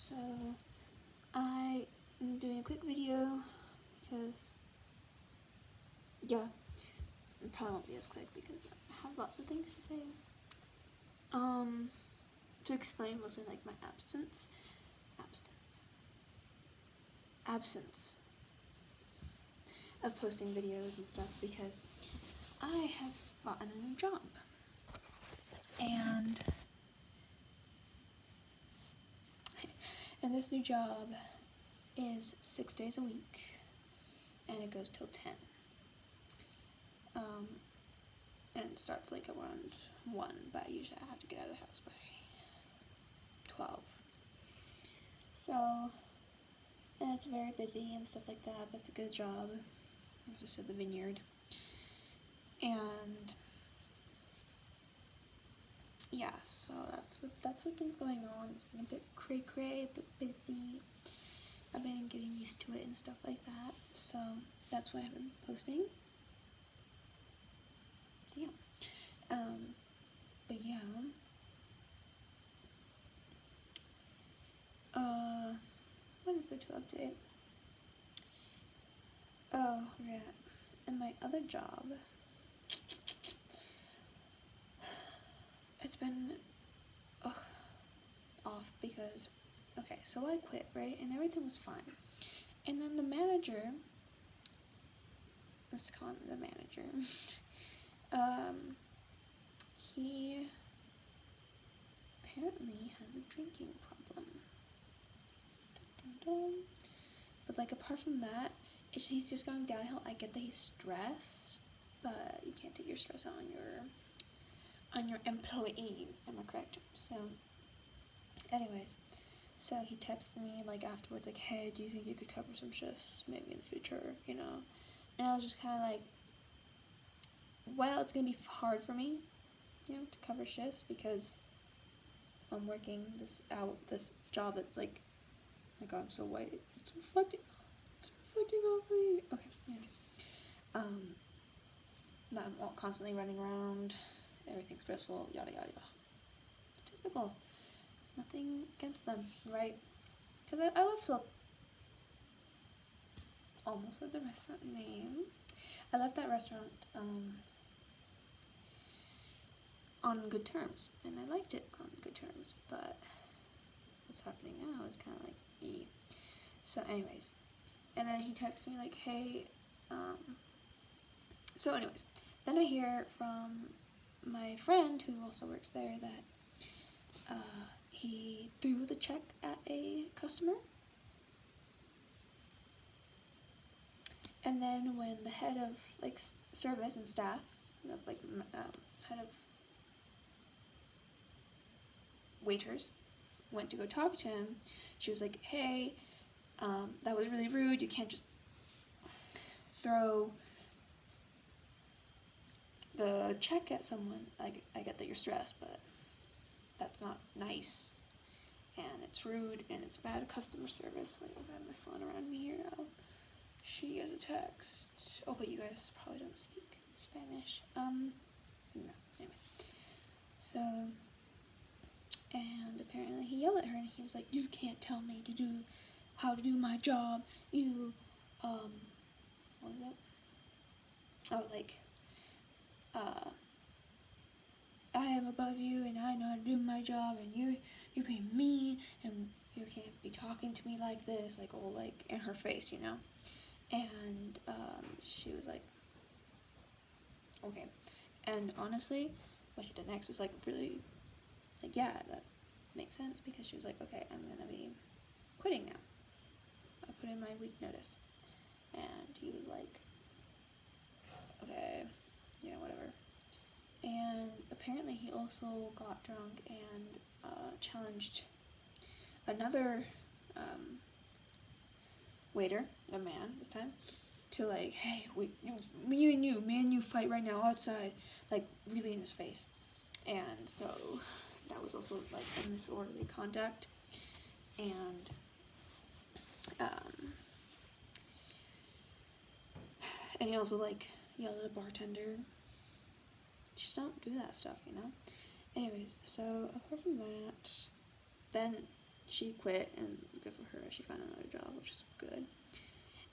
So I am doing a quick video because, yeah, it probably won't be as quick because I have lots of things to say. To explain mostly like my absence of posting videos and stuff because I have gotten a new job. And this new job is 6 days a week, and it goes till 10. And it starts like around 1, but usually I have to get out of the house by 12. So, and it's very busy and stuff like that, but it's a good job. As I said, the vineyard. And yeah, so that's what been going on. It's been a bit cray-cray, a bit busy. I've been getting used to it and stuff like that. So that's why I've been posting. Yeah. But yeah. What is there to update? Oh, yeah. And my other job, it's been off because, okay, so I quit, right? And everything was fine. And then the manager, let's call him the manager, he apparently has a drinking problem. Dun, dun, dun. But like apart from that, he's just going downhill. I get that he's stressed, but you can't take your stress out on your employees. Am I correct? So, anyways, so he texted me like afterwards, like, hey, do you think you could cover some shifts maybe in the future, you know? And I was just kind of like, well, it's gonna be hard for me, you know, to cover shifts because I'm working this job that's like, oh my god, I'm so white. It's reflecting off me. Okay, anyways. That I'm constantly running around, everything's stressful, yada yada yada. Typical. Nothing against them, right? Because I love Silk. Almost said the restaurant name. I left that restaurant on good terms, and I liked it on good terms, but what's happening now is kind of like, So anyways, and then he texts me like, hey, so anyways, then I hear from my friend who also works there that he threw the check at a customer. And then when the head of like service and staff, like head of waiters, went to go talk to him, she was like, hey, that was really rude. You can't just throw the check at someone. I get that you're stressed, but that's not nice, and it's rude, and it's bad customer service. Wait, I have my phone around me here. I'll shoot you guys a text. Oh, but you guys probably don't speak Spanish. No, anyways. So, and apparently he yelled at her, and he was like, you can't tell me how to do my job. You, what was it? Oh, like, I am above you, and I know how to do my job, and you're being mean, and you can't be talking to me like this, like all like in her face, you know. And she was like, okay. And honestly, what she did next was like really, like, yeah, that makes sense, because she was like, okay, I'm gonna be quitting now. I put in my week notice, and he was like, okay, you know, whatever. And apparently he also got drunk and challenged another waiter, a man this time, to like, hey, me and you fight right now outside, like really in his face. And so that was also like a disorderly conduct. And he also like yelled at a bartender. Just don't do that stuff, you know? Anyways, so apart from that, then she quit, and good for her, she found another job, which is good.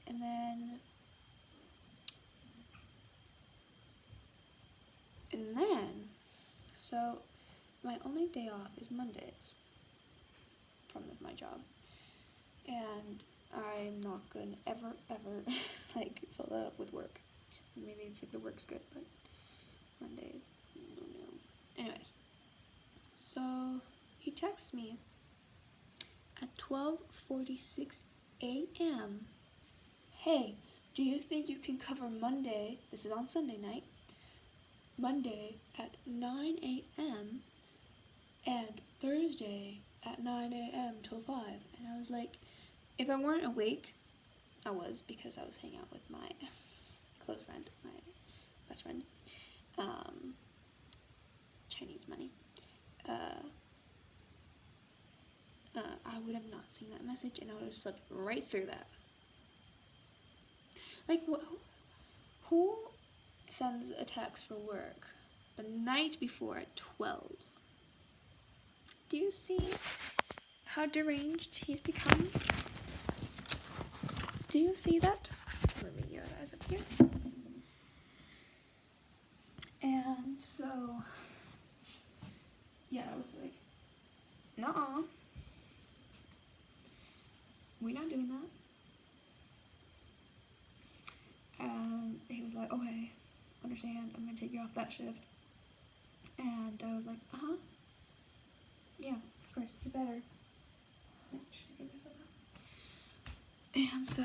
And then so my only day off is Mondays from my job, and I'm not gonna ever like fill that up with work. Maybe if like the work's good, but Mondays, no. Anyways, so he texts me at 12:46 a.m. Hey, do you think you can cover Monday? This is on Sunday night. Monday at 9 a.m. and Thursday at 9 a.m. till 5. And I was like, if I weren't awake, I was, because I was hanging out with my close friend, my best friend, Chinese money. I would have not seen that message, and I would have slept right through that. Like, who sends a text for work the night before at 12? Do you see how deranged he's become? Do you see that? Let me get your eyes up here. And so, yeah, I was like, nuh-uh. We're not doing that. And he was like, okay, understand, I'm gonna take you off that shift. And I was like, uh-huh. Yeah, of course, you better. And so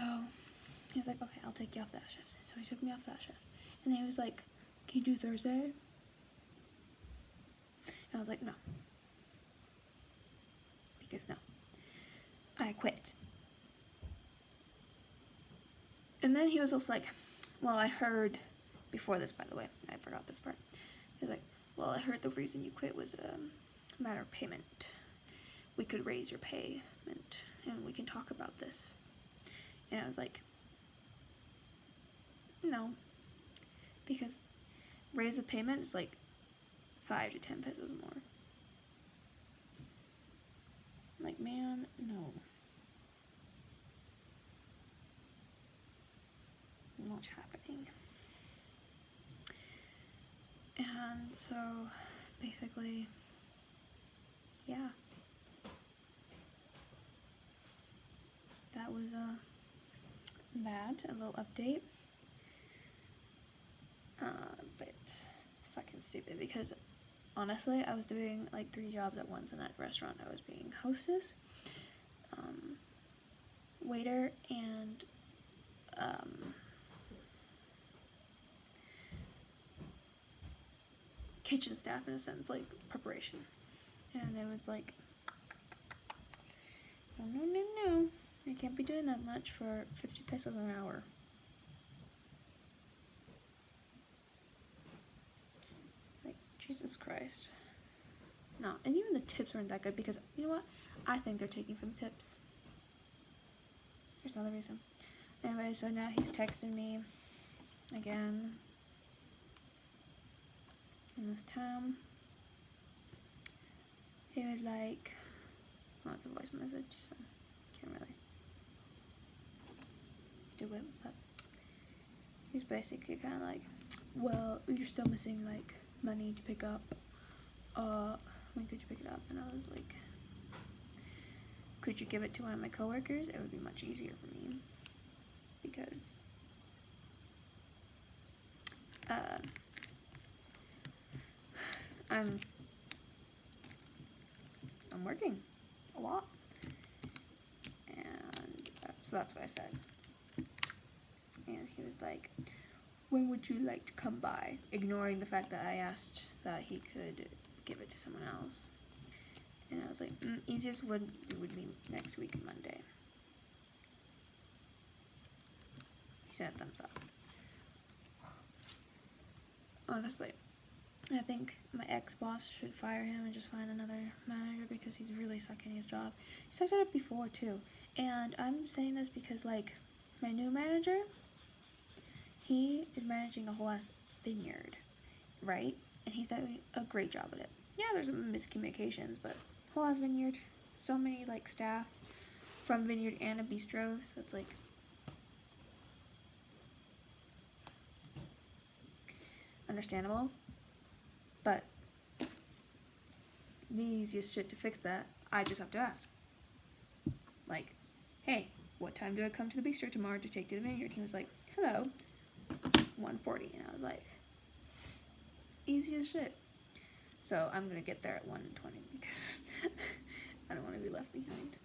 he was like, okay, I'll take you off that shift. So he took me off that shift. And then he was like, can you do Thursday? And I was like, no. Because no. I quit. And then he was also like, well, I heard, before this, by the way, I forgot this part. He was like, well, I heard the reason you quit was a matter of payment. We could raise your payment, and we can talk about this. And I was like, no. Because raise the payment is like 5 to 10 pesos more. I'm like, man, no. Not happening. And so, basically, yeah. That was a little update. But it's fucking stupid because honestly, I was doing like 3 jobs at once in that restaurant. I was being hostess, waiter, and kitchen staff in a sense, like preparation. And it was like, no, I can't be doing that much for 50 pesos an hour. Like, Jesus Christ. No, and even the tips weren't that good because, you know what? I think they're taking from tips. There's another reason. Anyway, so now he's texting me again in this time. He was like, well, it's a voice message, so can't really do it, but he's basically kind of like, well, you're still missing like money to pick up. When could you pick it up? And I was like, could you give it to one of my coworkers? It would be much easier for me because I'm working a lot, and so that's what I said. And he was like, when would you like to come by? Ignoring the fact that I asked that he could give it to someone else. And I was like, easiest would be next week, Monday. He sent a thumbs up. Honestly, I think my ex-boss should fire him and just find another manager because he's really sucking his job. He sucked at it before too. And I'm saying this because like my new manager, he is managing a whole ass vineyard, right? And he's doing a great job at it. Yeah, there's some miscommunications, but whole ass vineyard, so many like staff from Vineyard and a bistro, so it's like understandable. But the easiest shit to fix that, I just have to ask. Like, hey, what time do I come to the bistro tomorrow to take to the Vineyard? He was like, hello, 1:40, and I was like, easy as shit. So I'm gonna get there at 1:20 because I don't want to be left behind.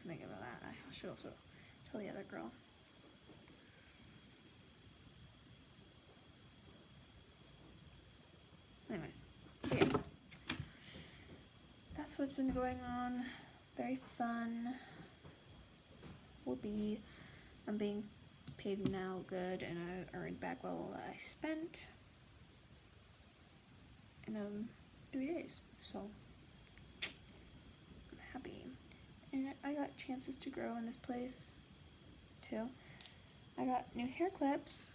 Think about that. I should also tell the other girl. Anyway, yeah. That's what's been going on. Very fun. I'm being paid now good, and I earned back all I spent in 3 days. So I'm happy. And I got chances to grow in this place too. I got new hair clips.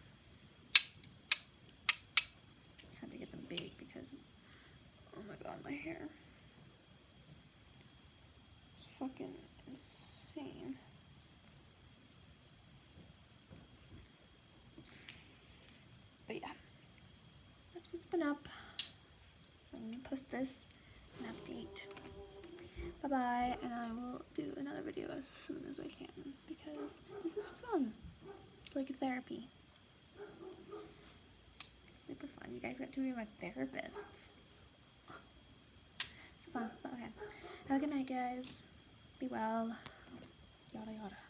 Had to get them big because, oh my god, my hair is fucking insane. But yeah, that's what's been up. I'm gonna post this an update. Bye bye, and I will do another video as soon as I can because this is fun. It's like a therapy. Super fun. You guys got to be my therapists. It's fun. Okay. Have a good night, guys. Be well. Yada yada.